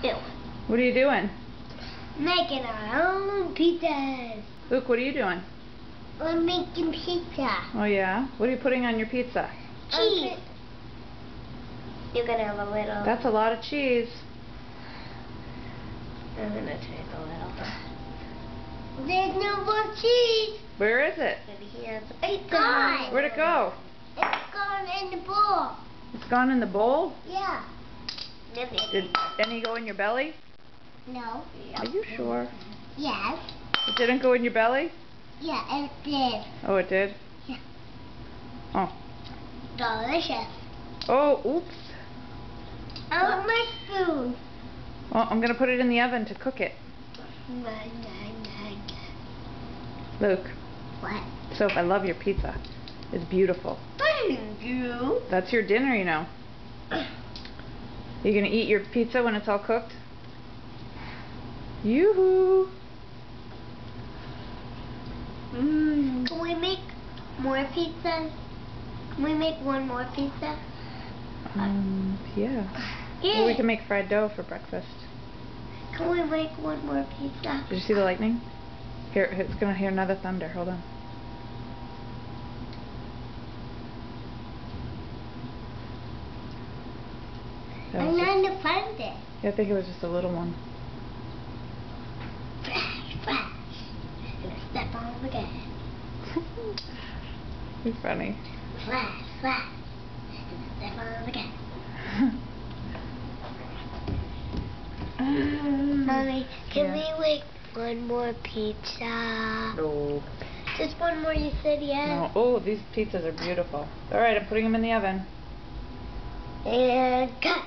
Ew. What are you doing? Making our own pizzas. Luke, what are you doing? We're making pizza. Oh yeah? What are you putting on your pizza? Cheese. You're gonna have a little. That's a lot of cheese. I'm gonna take a little. There's no more cheese. Where is it? It's gone. Where'd it go? It's gone in the bowl. It's gone in the bowl? Yeah. Did any go in your belly? No. Are you sure? Yes. It didn't go in your belly? Yeah, it did. Oh, it did? Yeah. Oh. Delicious. Oh, oops. Oh, my spoon. Well, I'm going to put it in the oven to cook it. Luke. What? Soap, I love your pizza. It's beautiful. Thank you. That's your dinner, you know. You going to eat your pizza when it's all cooked? Yoo-hoo! Can we make more pizza? Can we make one more pizza? Yeah. Well, we can make fried dough for breakfast. Can we make one more pizza? Did you see the lightning? Here, it's going to hear another thunder. Hold on. I'm trying to find it. Yeah, I think it was just a little one. Flash, flash. Gonna step on the gas. You're funny. Flash, flash. Gonna step on the gas. Mommy, can we make one more pizza? No. Just one more, you said yes? No. Oh, these pizzas are beautiful. Alright, I'm putting them in the oven. And cut.